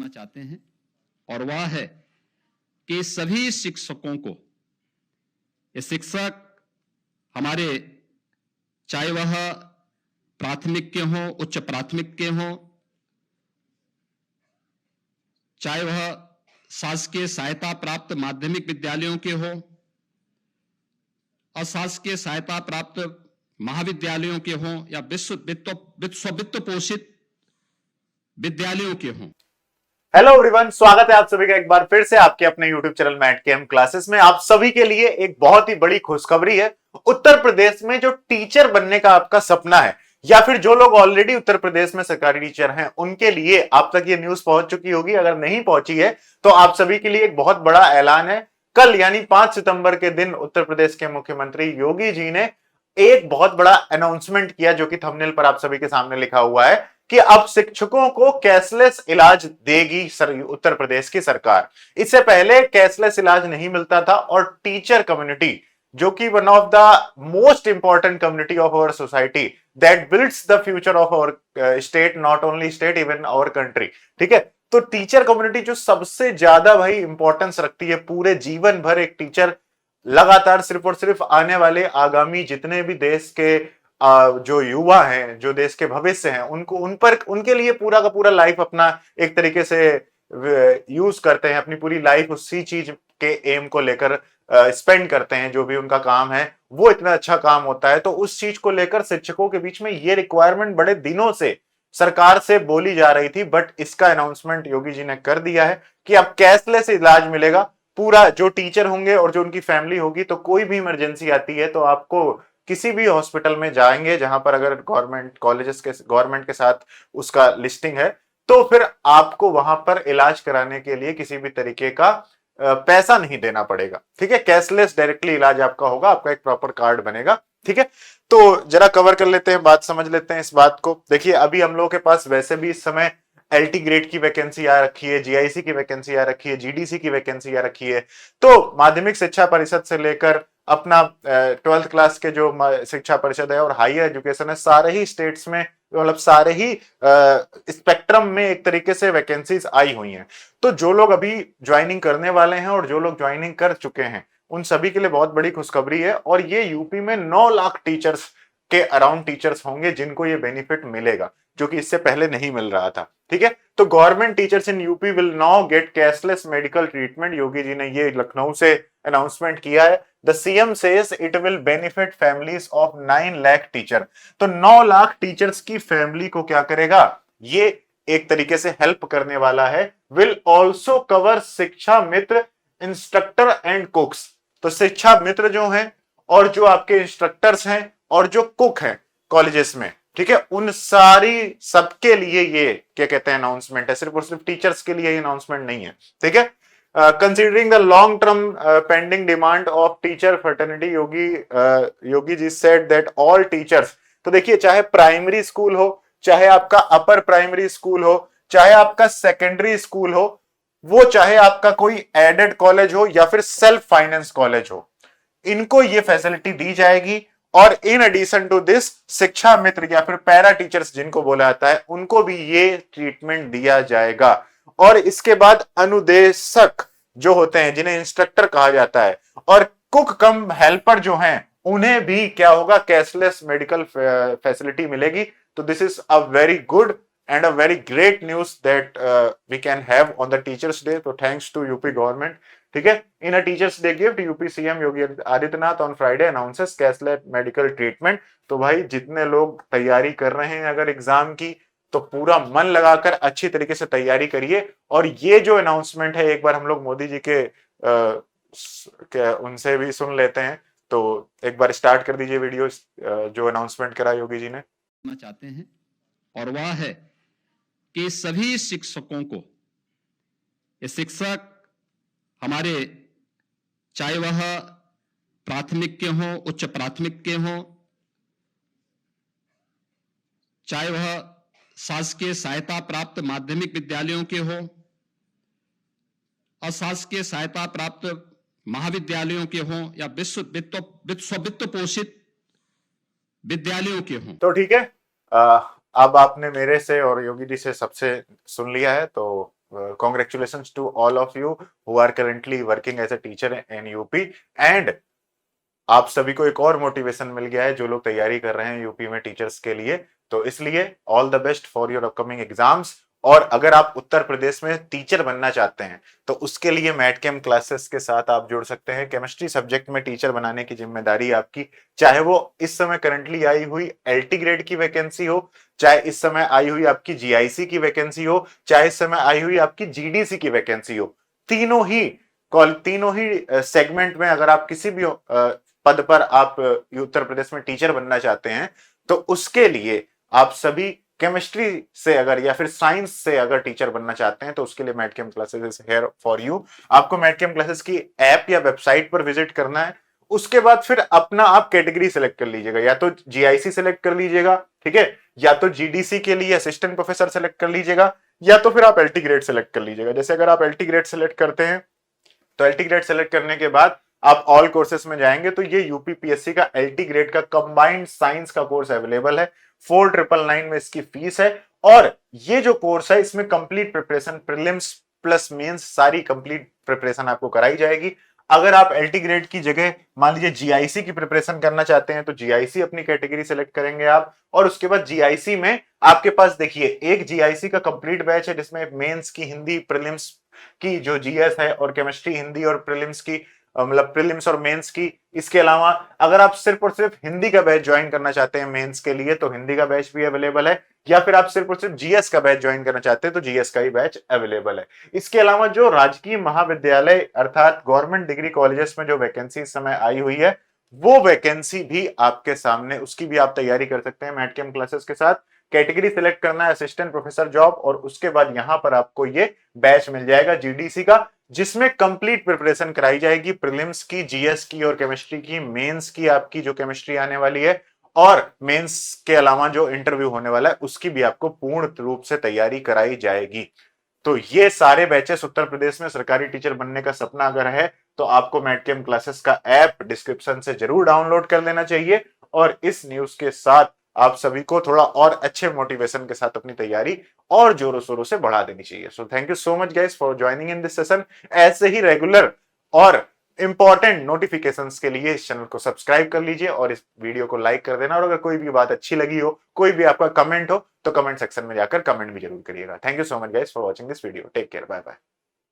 चाहते हैं और वह है कि सभी शिक्षकों को, ये शिक्षक हमारे चाहे वह प्राथमिक के हों, उच्च प्राथमिक के हों, चाहे वह शासकीय सहायता प्राप्त माध्यमिक विद्यालयों के हों, अशासकीय सहायता प्राप्त महाविद्यालयों के हों या वित्त पोषित विद्यालयों के हों। हेलो एवरीवन, स्वागत है आप सभी का एक बार फिर से आपके अपने यूट्यूब चैनल मैट केएम क्लासेस में। आप सभी के लिए एक बहुत ही बड़ी खुशखबरी है। उत्तर प्रदेश में जो टीचर बनने का आपका सपना है या फिर जो लोग ऑलरेडी उत्तर प्रदेश में सरकारी टीचर हैं, उनके लिए आप तक ये न्यूज पहुंच चुकी होगी। अगर नहीं पहुंची है तो आप सभी के लिए एक बहुत बड़ा ऐलान है। कल यानी 5 सितंबर के दिन उत्तर प्रदेश के मुख्यमंत्री योगी जी ने एक बहुत बड़ा अनाउंसमेंट किया, जो कि थंबनेल पर आप सभी के सामने लिखा हुआ है कि अब शिक्षकों को कैशलेस इलाज देगी उत्तर प्रदेश की सरकार। इससे पहले कैशलेस इलाज नहीं मिलता था और टीचर कम्युनिटी, जो कि one of the most important community of our society that builds the future of our state, not only state even our country, ठीक है। तो टीचर कम्युनिटी जो सबसे ज्यादा भाई इंपॉर्टेंस रखती है पूरे जीवन भर, एक टीचर लगातार सिर्फ और सिर्फ आने वाले आगामी जितने भी देश के जो युवा हैं, जो देश के भविष्य हैं, उनके लिए पूरा का पूरा लाइफ अपना एक तरीके से यूज करते हैं, अपनी पूरी लाइफ उसी चीज के एम को लेकर स्पेंड करते हैं। जो भी उनका काम है वो इतना अच्छा काम होता है। तो उस चीज को लेकर शिक्षकों के बीच में ये रिक्वायरमेंट बड़े दिनों से सरकार से बोली जा रही थी, बट इसका अनाउंसमेंट योगी जी ने कर दिया है कि अब कैशलेस इलाज मिलेगा। पूरा जो टीचर होंगे और जो उनकी फैमिली होगी, तो कोई भी इमरजेंसी आती है तो आपको किसी भी हॉस्पिटल में जाएंगे जहां पर अगर गवर्नमेंट के साथ उसका लिस्टिंग है, तो फिर आपको वहां पर इलाज कराने के लिए किसी भी तरीके का पैसा नहीं देना पड़ेगा, ठीक है। कैशलेस डायरेक्टली इलाज आपका होगा, आपका एक प्रॉपर कार्ड बनेगा, ठीक है। तो जरा कवर कर लेते हैं, बात समझ लेते हैं इस बात को। देखिए, अभी हम लोगों के पास वैसे भी इस समय एलटी ग्रेड की वैकेंसी आ रखी है, जीआईसी की वैकेंसी आ रखी है, जीडीसी की वैकेंसी आ रखी है। तो माध्यमिक शिक्षा परिषद से लेकर अपना 12th क्लास के जो शिक्षा परिषद है और हायर एजुकेशन है, सारे ही स्टेट्स में, मतलब सारे ही स्पेक्ट्रम में एक तरीके से वैकेंसीज आई हुई हैं। तो जो लोग अभी ज्वाइनिंग करने वाले हैं और जो लोग ज्वाइनिंग कर चुके हैं, उन सभी के लिए बहुत बड़ी खुशखबरी है। और ये यूपी में 9 लाख टीचर्स के अराउंड टीचर्स होंगे जिनको ये बेनिफिट मिलेगा, जो कि इससे पहले नहीं मिल रहा था, ठीक है। तो government teachers in UP will now get cashless medical treatment. Yogi ji ने ये लखनऊ से अनाउंसमेंट किया है। The CM says it will benefit families of 9 lakh teacher. तो 9 लाख टीचर्स की फैमिली को क्या करेगा, ये एक तरीके से हेल्प करने वाला है। विल ऑल्सो कवर शिक्षा मित्र, इंस्ट्रक्टर एंड कुक्स। तो शिक्षा मित्र जो हैं और जो आपके इंस्ट्रक्टर्स हैं और जो कुक हैं कॉलेजेस में, ठीक है, उन सारी सबके लिए ये क्या कहते हैं अनाउंसमेंट है। सिर्फ और सिर्फ टीचर्स के लिए अनाउंसमेंट नहीं है, ठीक है। Considering the long term pending demand of teacher fraternity, Yogi ji said that all teachers. तो देखिए, चाहे प्राइमरी स्कूल हो, चाहे आपका अपर प्राइमरी स्कूल हो, चाहे आपका सेकेंडरी स्कूल हो, वो चाहे आपका कोई एडेड कॉलेज हो या फिर सेल्फ फाइनेंस कॉलेज हो, इनको ये फैसिलिटी दी जाएगी। और इन एडिशन टू दिस, शिक्षा मित्र या फिर पैरा टीचर्स जिनको बोला जाता है, उनको भी ये ट्रीटमेंट दिया जाएगा। और इसके बाद अनुदेशक जो होते हैं, जिन्हें इंस्ट्रक्टर कहा जाता है, और कुक कम हेल्पर जो हैं, उन्हें भी क्या होगा, कैशलेस मेडिकल फैसिलिटी मिलेगी। तो this is a very good and a very great news that we can have on the teachers day. So thanks to UP government, ठीक है। In a teachers day gift, UP CM Yogi Adityanath on Friday announces cashless medical treatment. तो भाई, जितने लोग तैयारी कर रहे हैं अगर एग्जाम की, तो पूरा मन लगाकर अच्छी तरीके से तैयारी करिए। और ये जो अनाउंसमेंट है, एक बार हम लोग मोदी जी के उनसे भी सुन लेते हैं। तो एक बार स्टार्ट कर दीजिए वीडियो, जो अनाउंसमेंट करा योगी जी ने। चाहते हैं और वह है कि सभी शिक्षकों को, ये शिक्षक हमारे चाहे वह प्राथमिक के हों, उच्च प्राथमिक के हों, चाहे वह शासकीय सहायता प्राप्त माध्यमिक विद्यालयों के हों, अशासकीय सहायता प्राप्त महाविद्यालयों के हों या वित्त पोषित विद्यालयों के हों। तो ठीक है, अब आपने मेरे से और योगी जी से सबसे सुन लिया है। तो congratulations to all of you who are currently working as a teacher in UP and आप सभी को एक और मोटिवेशन मिल गया है जो लोग तैयारी कर रहे हैं यूपी में टीचर्स के लिए। तो इसलिए all the best for your upcoming exams. और अगर आप उत्तर प्रदेश में टीचर बनना चाहते हैं तो उसके लिए मैट कैम क्लासेस के साथ आप जुड़ सकते हैं। केमिस्ट्री सब्जेक्ट में टीचर बनाने की जिम्मेदारी आपकी, चाहे वो इस समय करंटली आई हुई एलटी ग्रेड की वैकेंसी हो, चाहे इस समय आई हुई आपकी जीआईसी की वैकेंसी हो, चाहे इस समय आई हुई आपकी जीडीसी की वैकेंसी हो। तीनों ही सेगमेंट में अगर आप किसी भी पद पर आप उत्तर प्रदेश में टीचर बनना चाहते हैं तो उसके लिए आप सभी केमिस्ट्री से अगर या फिर साइंस से अगर टीचर बनना चाहते हैं तो उसके लिए मैट कैम classes is here for you. आपको मैट कैम क्लासेस की ऐप या वेबसाइट पर विजिट करना है। उसके बाद फिर अपना आप कैटेगरी सेलेक्ट कर लीजिएगा, या तो जीआईसी सेलेक्ट कर लीजिएगा, ठीक है, या तो जीडीसी के लिए असिस्टेंट प्रोफेसर सेलेक्ट कर लीजिएगा, या तो फिर आप एलटी ग्रेड सेलेक्ट कर लीजिएगा। जैसे अगर आप एलटी ग्रेड सेलेक्ट करते हैं तो एलटी ग्रेड सेलेक्ट करने के बाद आप ऑल कोर्सेस में जाएंगे तो ये यूपीपीएससी का एलटी ग्रेड का कंबाइंड साइंस का कोर्स अवेलेबल है। 4999 में इसकी फीस है और ये जो कोर्स है इसमें complete preparation prelims plus mains सारी कंप्लीट प्रिपरेशन आपको कराई जाएगी। अगर आप एलटी ग्रेड की जगह मान लीजिए जीआईसी की प्रिपरेशन करना चाहते हैं तो जीआईसी अपनी कैटेगरी सेलेक्ट करेंगे आप, और उसके बाद जीआईसी में आपके पास देखिए एक जीआईसी का कंप्लीट बैच है जिसमें मेंस की हिंदी, प्रीलिम्स की जो जीएस है और केमिस्ट्री हिंदी और प्रीलिम्स की मतलब प्रीलिम्स और मेंस की। इसके अलावा अगर आप सिर्फ और सिर्फ हिंदी का बैच ज्वाइन करना चाहते हैं मेंस के लिए तो हिंदी का बैच भी अवेलेबल है, या फिर आप सिर्फ और सिर्फ जीएस का बैच ज्वाइन करना चाहते हैं तो जीएस का ही बैच अवेलेबल है। इसके अलावा जो राजकीय महाविद्यालय अर्थात गवर्नमेंट डिग्री कॉलेजेस में जो वैकेंसी इस समय आई हुई है वो वैकेंसी भी आपके सामने, उसकी भी आप तैयारी कर सकते हैं मैट कैम क्लासेस के साथ। कैटेगरी सिलेक्ट करना है असिस्टेंट प्रोफेसर जॉब और उसके बाद यहां पर आपको ये बैच मिल जाएगा जीडीसी का जिसमें कंप्लीट प्रिपरेशन कराई जाएगी प्रीलिम्स की, जीएस की और केमिस्ट्री की, मेंस की आपकी जो केमिस्ट्री आने वाली है और मेंस के अलावा जो इंटरव्यू होने वाला है उसकी भी आपको पूर्ण रूप से तैयारी कराई जाएगी। तो ये सारे बैचेस उत्तर प्रदेश में सरकारी टीचर बनने का सपना अगर है तो आपको मैट कैम क्लासेस का ऐप डिस्क्रिप्शन से जरूर डाउनलोड कर लेना चाहिए। और इस न्यूज के साथ आप सभी को थोड़ा और अच्छे मोटिवेशन के साथ अपनी तैयारी और जोरों शोरों से बढ़ा देनी चाहिए। So thank you so much guys for joining in this session. ऐसे ही रेगुलर और इंपॉर्टेंट नोटिफिकेशंस के लिए इस चैनल को सब्सक्राइब कर लीजिए और इस वीडियो को लाइक कर देना। और अगर कोई भी बात अच्छी लगी हो, कोई भी आपका कमेंट हो तो कमेंट सेक्शन में जाकर कमेंट भी जरूर करिएगा। Thank you so much guys for watching this video. Take care, bye bye.